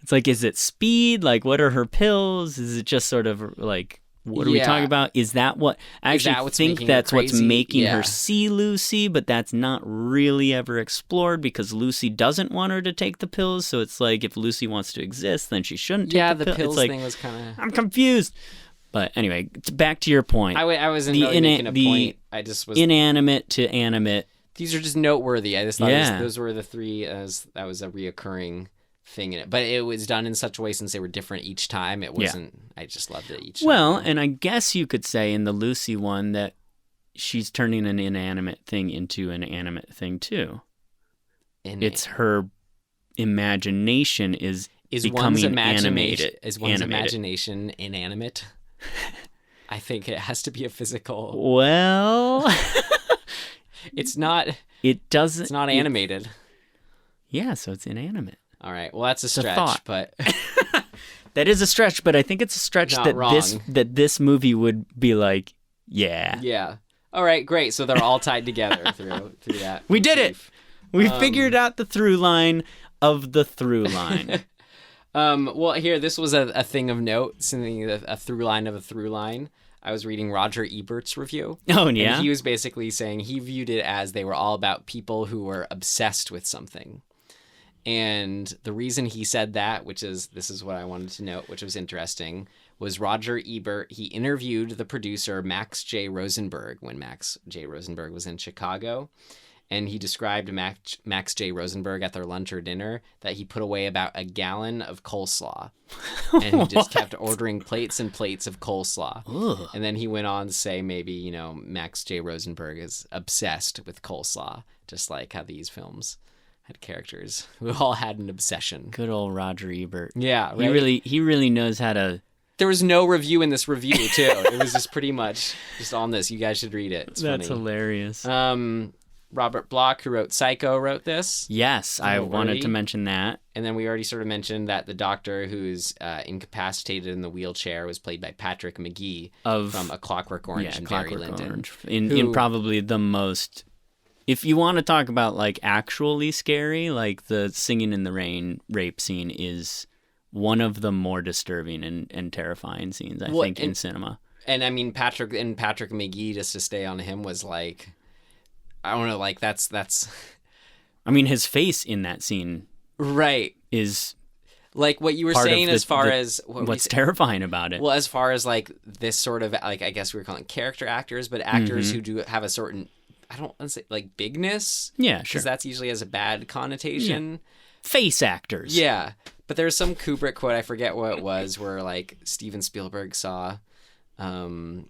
It's like, is it speed? Like, what are her pills? Is it just sort of like, what are we talking about? Is that what? I actually think that's what's making her see Lucy, but that's not really ever explored because Lucy doesn't want her to take the pills. So it's like, if Lucy wants to exist, then she shouldn't take the pills. Yeah, the pills like, thing was kind of... I'm confused. But anyway, back to your point. I wasn't really making a point. I just was... Inanimate to animate. These are just noteworthy. I just thought those were the 3, that was a reoccurring thing in it. But it was done in such a way, since they were different each time, it wasn't... I just loved it each time. Well, and I guess you could say in the Lucy one that she's turning an inanimate thing into an animate thing too. It's her imagination is becoming animated. Is one's imagination inanimate? I think it has to be a physical... Well... It's not... It doesn't... It's not animated. Yeah, so it's inanimate. All right. Well, that's a stretch, but... That is a stretch, but I think it's a stretch that this movie would be like, yeah. Yeah. All right, great. So they're all tied together through that. We did it. We figured out the through line of the through line. Well, here, this was a thing of note, something a through line of a through line. I was reading Roger Ebert's review. Oh, yeah? And he was basically saying he viewed it as they were all about people who were obsessed with something. And the reason he said that, this is what I wanted to note, which was interesting, was Roger Ebert. He interviewed the producer Max J. Rosenberg when Max J. Rosenberg was in Chicago. And he described Max J. Rosenberg at their lunch or dinner that he put away about a gallon of coleslaw. And he just kept ordering plates and plates of coleslaw. Ugh. And then he went on to say maybe, Max J. Rosenberg is obsessed with coleslaw, just like how these films had characters who all had an obsession. Good old Roger Ebert. Yeah, right? He really knows how to... There was no review in this review, too. It was just pretty much just on this. You guys should read it. It's That's funny. Hilarious. Robert Bloch, who wrote Psycho, wrote this. Yes, I wanted to mention that. And then we already sort of mentioned that the doctor who's incapacitated in the wheelchair was played by Patrick McGee from A Clockwork Orange and Barry Lyndon. Orange. In probably the most... If you want to talk about, like, actually scary, like, the Singing in the Rain rape scene is one of the more disturbing and terrifying scenes, I think, in cinema. And, I mean, Patrick McGee, just to stay on him, was, like... I don't know, like, that's... I mean, his face in that scene... Right. ...is... like what you were saying as far as what's terrifying about it. Well, as far as like this sort of like, I guess we were calling character actors, but actors who do have a certain, I don't want to say like bigness. Yeah, sure. Because that's usually has a bad connotation. Yeah. Face actors. Yeah. But there's some Kubrick quote, I forget what it was, where like Steven Spielberg saw The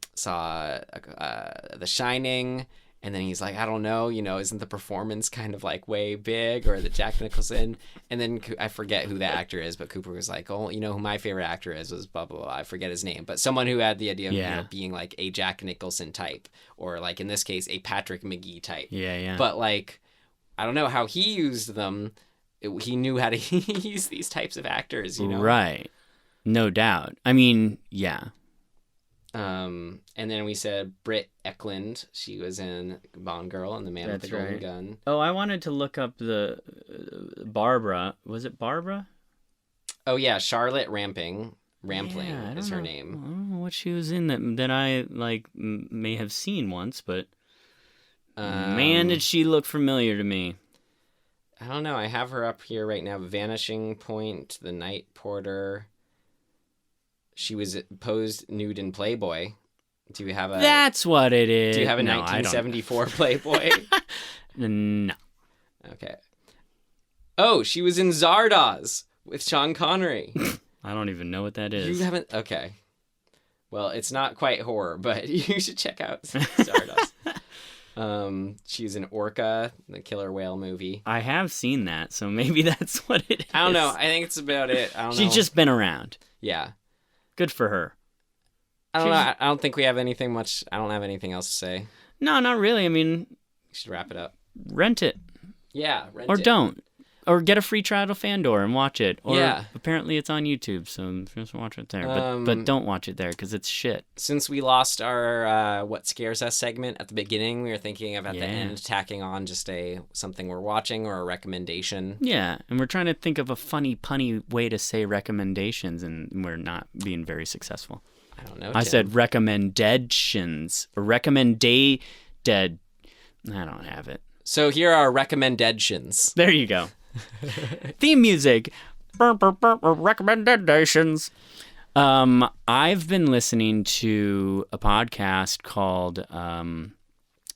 Shining, and then he's like, I don't know, isn't the performance kind of like way big, or the Jack Nicholson? And then I forget who that actor is, but Cooper was like, oh, who my favorite actor is was blah, blah, blah. I forget his name, but someone who had the idea of being like a Jack Nicholson type, or like in this case, a Patrick McGee type. Yeah. But like, I don't know how he used them. He knew how to use these types of actors, Right. No doubt. I mean, yeah. And then we said Britt Eklund. She was in Bond Girl and The Man with the Golden Gun. Oh, I wanted to look up the Barbara. Was it Barbara? Oh, yeah. Charlotte Rampling is her name. I don't know what she was in that I like may have seen once, but man, did she look familiar to me. I don't know. I have her up here right now. Vanishing Point, The Night Porter. She was posed nude in Playboy. Do you have a... That's what it is. Do you have a 1974 Playboy? No. Okay. Oh, she was in Zardoz with Sean Connery. I don't even know what that is. You haven't... Okay. Well, it's not quite horror, but you should check out Zardoz. She was in Orca, the killer whale movie. I have seen that, so maybe that's what it is. I don't know. I think it's about it. I don't know. She's just been around. Yeah. Good for her. I don't know. I don't think we have anything much. I don't have anything else to say. No, not really. I mean, we should wrap it up. Rent it. Yeah, rent or it. Or don't. Or get a free trial of Fandor and watch it. Or yeah. Apparently it's on YouTube, so just watch it there. But don't watch it there because it's shit. Since we lost our What Scares Us segment at the beginning, we were thinking of at the end tacking on just something we're watching or a recommendation. Yeah, and we're trying to think of a funny, punny way to say recommendations, and we're not being very successful. I don't know, I said RecomenDEADtions. Or recommended. I don't have it. So here are RecomenDEADtions. There you go. Theme music. Recommendations. I've been listening to a podcast called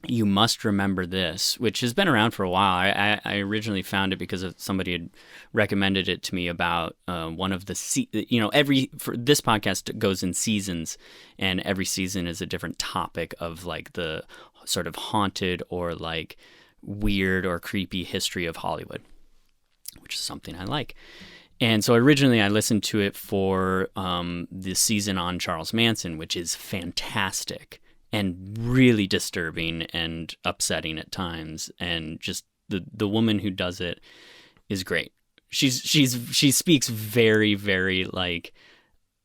You Must Remember This, which has been around for a while. I originally found it because somebody had recommended it to me about one of the for this podcast goes in seasons, and every season is a different topic of like the sort of haunted or like weird or creepy history of Hollywood, which is something I like. And so originally I listened to it for the season on Charles Manson, which is fantastic and really disturbing and upsetting at times. And just the woman who does it is great. She speaks very, very like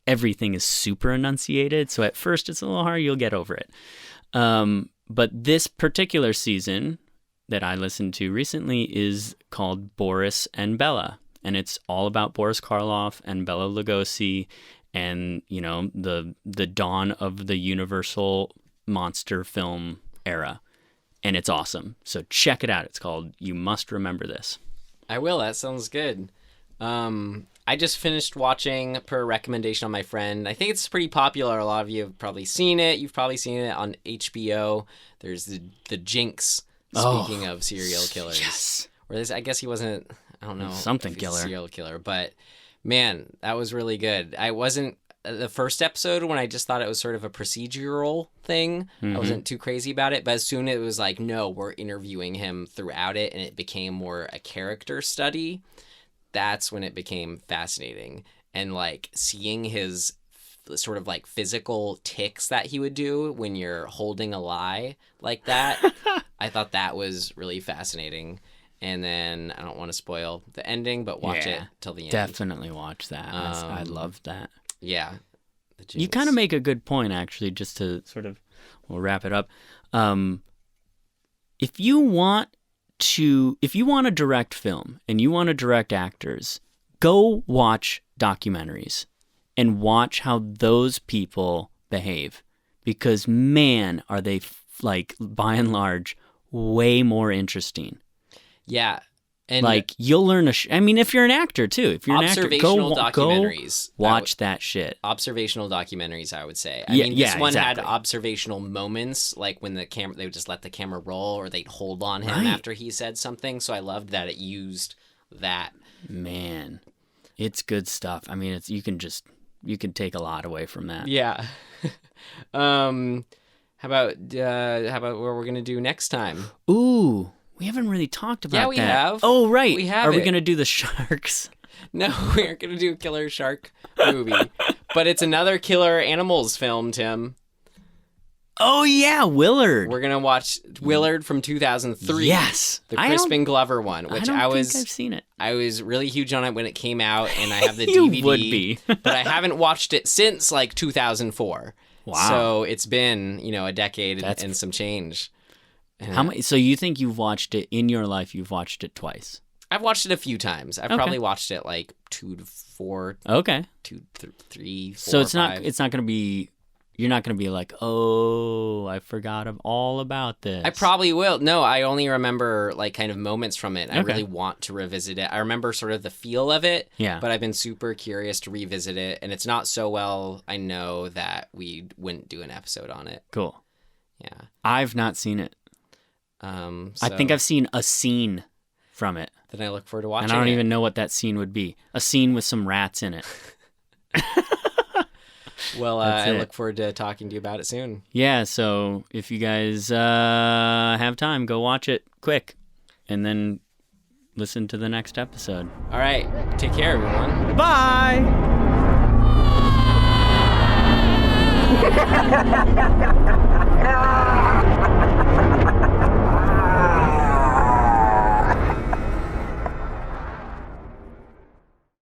everything is super enunciated. So at first it's a little hard. You'll get over it. But this particular season that I listened to recently is called Boris and Bella. And it's all about Boris Karloff and Bela Lugosi and, the dawn of the Universal monster film era. And it's awesome. So check it out. It's called You Must Remember This. I will. That sounds good. I just finished watching, per recommendation on my friend. I think it's pretty popular. A lot of you have probably seen it. You've probably seen it on HBO. There's the Jinx. Speaking of serial killers. Yes. Or I guess he wasn't, I don't know. Something killer. Serial killer. But, man, that was really good. I wasn't, the first episode when I just thought it was sort of a procedural thing, I wasn't too crazy about it. But as soon as it was like, no, we're interviewing him throughout it, and it became more a character study, that's when it became fascinating. And, like, seeing his sort of like physical tics that he would do when you're holding a lie like that. I thought that was really fascinating. And then I don't want to spoil the ending, but watch it till the end. Definitely watch that. I loved that. Yeah. You kind of make a good point, actually, just to sort of, we'll wrap it up. If you want to direct film and you want to direct actors, go watch documentaries and watch how those people behave, because man, are they like by and large way more interesting. Yeah. And like you'll learn I mean, if you're an actor too, if you're an actor, observational documentaries. Watch that shit. Observational documentaries, I would say. I mean, this one had observational moments, like when they would just let the camera roll, or they'd hold on him after he said something. So I loved that it used that. Man, it's good stuff. I mean, you can take a lot away from that. Yeah. How about what we're gonna do next time? Ooh. We haven't really talked about that. Yeah, we have. Oh, right. We have. Are we going to do the sharks? No, we aren't going to do a killer shark movie. But it's another killer animals film, Tim. Oh, yeah, Willard. We're going to watch Willard from 2003. Yes. The Crispin Glover one, which I don't think I've seen it. I was really huge on it when it came out, and I have the You DVD. would be. But I haven't watched it since, like, 2004. Wow. So it's been, a decade and some change. So you think you've watched it in your life? You've watched it twice? I've watched it a few times. I've probably watched it like 2 to 4. Okay. 2, 3, 4. So it's 5. not going to be. You're not going to be like, oh, I forgot all about this. I probably will. No, I only remember like kind of moments from it. I really want to revisit it. I remember sort of the feel of it. Yeah. But I've been super curious to revisit it, and it's not so well. I know that we wouldn't do an episode on it. Cool. Yeah. I've not seen it. So I think I've seen a scene from it. Then I look forward to watching it. And I don't even know what that scene would be. A scene with some rats in it. Well, I look forward to talking to you about it soon. Yeah, so if you guys have time, go watch it quick. And then listen to the next episode. All right. Take care, everyone. Bye!